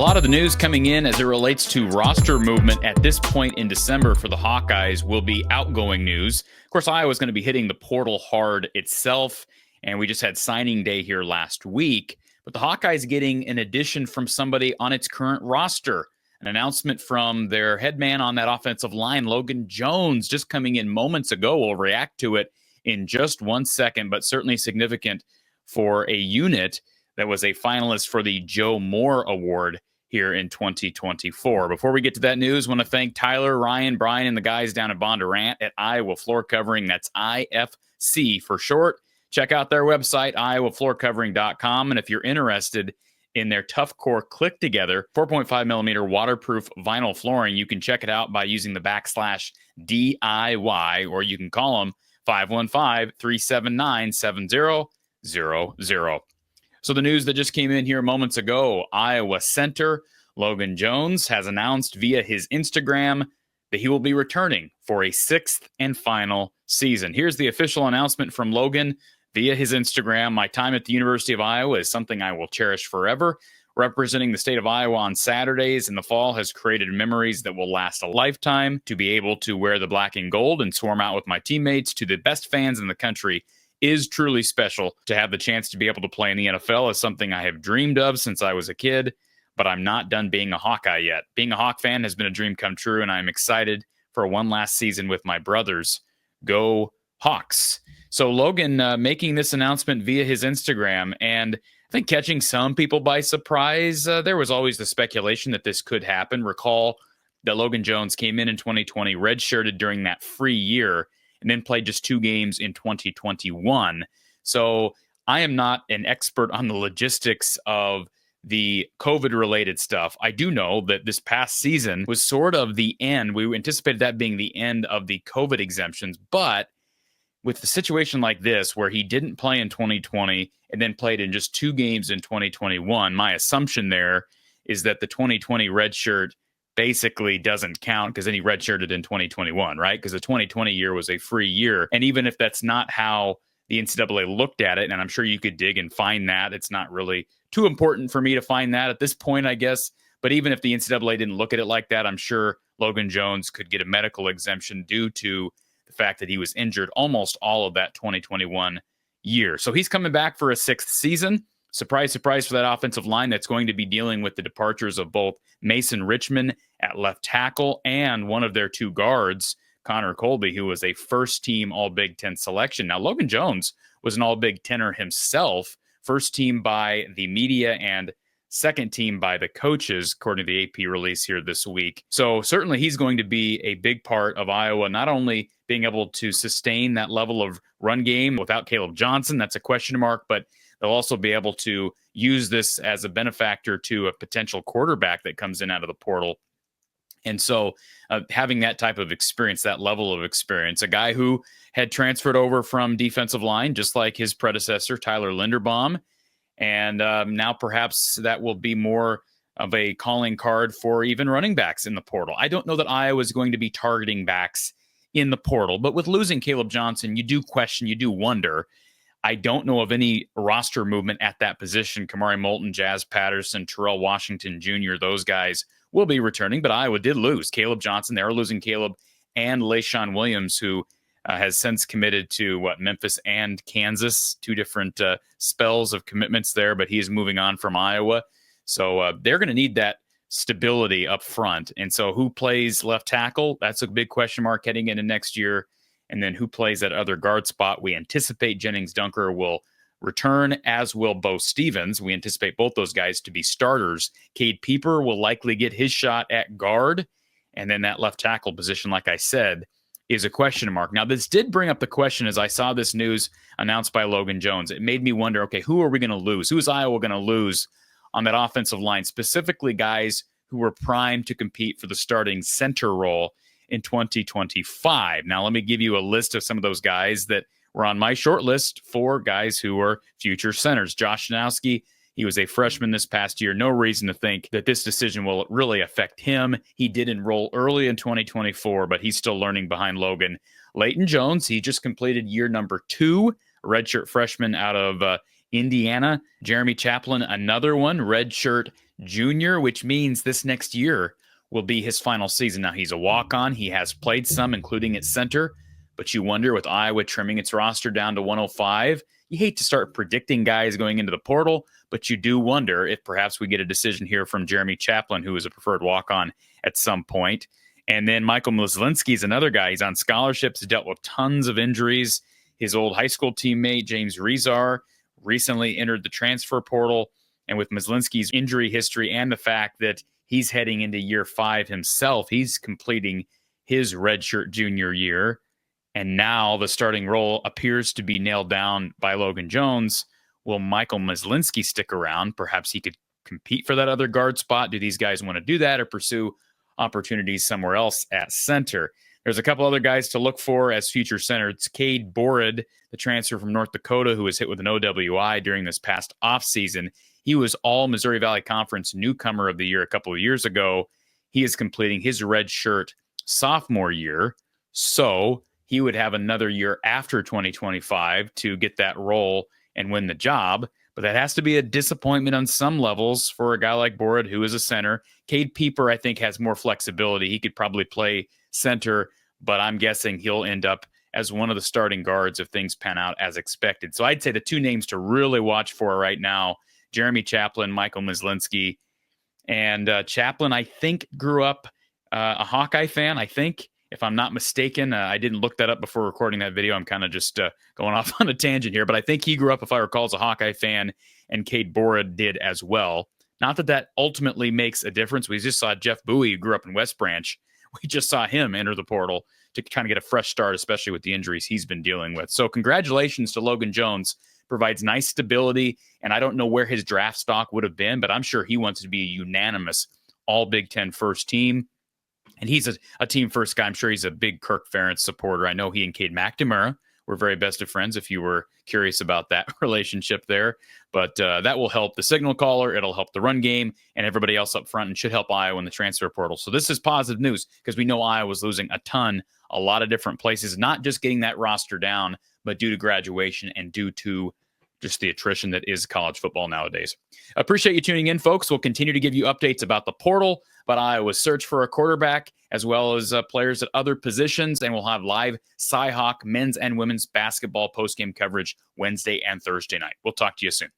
lot of the news coming in as it relates to roster movement at this point in December for the Hawkeyes will be outgoing news. Of course, Iowa's going to be hitting the portal hard itself, and we just had signing day here last week. But the Hawkeyes getting an addition from somebody on its current roster. An announcement from their head man on that offensive line, Logan Jones, just coming in moments ago. We'll react to it in just 1 second, but certainly significant for a unit that was a finalist for the Joe Moore Award here in 2024. Before we get to that news, I want to thank Tyler, Ryan, Brian, and the guys down at Bondurant at Iowa Floor Covering. That's IFC for short. Check out their website, iowafloorcovering.com. And if you're interested in their Tough Core Click Together 4.5 millimeter waterproof vinyl flooring, you can check it out by using the /DIY, or you can call them 515-379-7000. So the news that just came in here moments ago, Iowa center Logan Jones has announced via his Instagram that he will be returning for a sixth and final season. Here's the official announcement from Logan via his Instagram. My time at the University of Iowa is something I will cherish forever. Representing the state of Iowa on Saturdays in the fall has created memories that will last a lifetime. To be able to wear the black and gold and swarm out with my teammates to the best fans in the country is truly special. To have the chance to be able to play in the NFL is something I have dreamed of since I was a kid, but I'm not done being a Hawkeye yet. Being a Hawk fan has been a dream come true, and I'm excited for one last season with my brothers. Go Hawks. So Logan making this announcement via his Instagram, and I think catching some people by surprise. There was always the speculation that this could happen. Recall that Logan Jones came in 2020, redshirted during that free year, and then played just 2 games in 2021. So I am not an expert on the logistics of the COVID-related stuff. I do know that this past season was sort of the end. We anticipated that being the end of the COVID exemptions, but with the situation like this, where he didn't play in 2020 and then played in just 2 games in 2021, my assumption there is that the 2020 redshirt basically doesn't count, because then he redshirted in 2021, right? Because the 2020 year was a free year. And even if that's not how the NCAA looked at it, and I'm sure you could dig and find that, it's not really too important for me to find that at this point, I guess. But even if the NCAA didn't look at it like that, I'm sure Logan Jones could get a medical exemption due to the fact that he was injured almost all of that 2021 year. So he's coming back for a 6th season. Surprise, surprise for that offensive line that's going to be dealing with the departures of both Mason Richman at left tackle and one of their 2 guards, Connor Colby, who was a first-team All-Big Ten selection. Now, Logan Jones was an All-Big Tenner himself, first team by the media and second team by the coaches, according to the AP release here this week. So certainly he's going to be a big part of Iowa, not only being able to sustain that level of run game without Caleb Johnson, that's a question mark, but they'll also be able to use this as a benefactor to a potential quarterback that comes in out of the portal. And so having that type of experience, that level of experience, a guy who had transferred over from defensive line, just like his predecessor, Tyler Linderbaum, and now perhaps that will be more of a calling card for even running backs in the portal. I don't know that Iowa is going to be targeting backs in the portal, but with losing Caleb Johnson, you do question, you do wonder. I don't know of any roster movement at that position. Kamari Moulton, Jazz Patterson, Terrell Washington Jr., those guys will be returning, but Iowa did lose Caleb Johnson. They are losing Caleb and LaShawn Williams, who has since committed to Memphis and Kansas, 2 different spells of commitments there, but he's moving on from Iowa. So they're going to need that stability up front. And so who plays left tackle? That's a big question mark heading into next year. And then who plays that other guard spot? We anticipate Jennings Dunker will return, as will Bo Stevens. We anticipate both those guys to be starters. Cade Pieper will likely get his shot at guard. And then that left tackle position, like I said, is a question mark. Now, this did bring up the question as I saw this news announced by Logan Jones. It made me wonder, okay, who are we going to lose? Who is Iowa going to lose on that offensive line? Specifically, guys who were primed to compete for the starting center role in 2025. Now, let me give you a list of some of those guys that were on my short list for guys who are future centers. Josh Janowski, he was a freshman this past year. No reason to think that this decision will really affect him. He did enroll early in 2024, but he's still learning behind Logan. Leighton Jones, he just completed year number 2, redshirt freshman out of Indiana, Jeremy Chaplin, another one, redshirt junior, which means this next year will be his final season. Now, he's a walk-on. He has played some, including at center, but you wonder with Iowa trimming its roster down to 105, you hate to start predicting guys going into the portal, but you do wonder if perhaps we get a decision here from Jeremy Chaplin, who is a preferred walk-on at some point. And then Michael Myslinski is another guy. He's on scholarships, dealt with tons of injuries. His old high school teammate, James Rezar, recently entered the transfer portal. And with Myslinski's injury history and the fact that he's heading into year 5 himself, he's completing his redshirt junior year. And now the starting role appears to be nailed down by Logan Jones. Will Michael Myslinski stick around? Perhaps he could compete for that other guard spot. Do these guys want to do that or pursue opportunities somewhere else at center? There's a couple other guys to look for as future center. It's Cade Borid, the transfer from North Dakota, who was hit with an OWI during this past offseason. He was all Missouri Valley Conference newcomer of the year a couple of years ago. He is completing his redshirt sophomore year. So he would have another year after 2025 to get that role and win the job. But that has to be a disappointment on some levels for a guy like Borid, who is a center. Cade Pieper, I think, has more flexibility. He could probably play center, but I'm guessing he'll end up as one of the starting guards if things pan out as expected. So I'd say the two names to really watch for right now, Jeremy Chaplin, Michael Myslinski. And Chaplin, I think, grew up a Hawkeye fan, I think, if I'm not mistaken. I didn't look that up before recording that video. I'm kind of just going off on a tangent here, but I think he grew up, if I recall, as a Hawkeye fan, and Cade Borid did as well. Not that that ultimately makes a difference. We just saw Jeff Bowie, who grew up in West Branch. We just saw him enter the portal to kind of get a fresh start, especially with the injuries he's been dealing with. So congratulations to Logan Jones. Provides nice stability, and I don't know where his draft stock would have been, but I'm sure he wants to be a unanimous all Big Ten first team. And he's a team first guy. I'm sure he's a big Kirk Ferentz supporter. I know he and Cade McNamara were very best of friends, if you were curious about that relationship there. But that will help the signal caller. It'll help the run game and everybody else up front, and should help Iowa in the transfer portal. So this is positive news because we know Iowa's losing a lot of different places, not just getting that roster down, but due to graduation and due to just the attrition that is college football nowadays. Appreciate you tuning in, folks. We'll continue to give you updates about the portal, but Iowa's search for a quarterback, as well as players at other positions, and we'll have live Cy-Hawk men's and women's basketball postgame coverage Wednesday and Thursday night. We'll talk to you soon.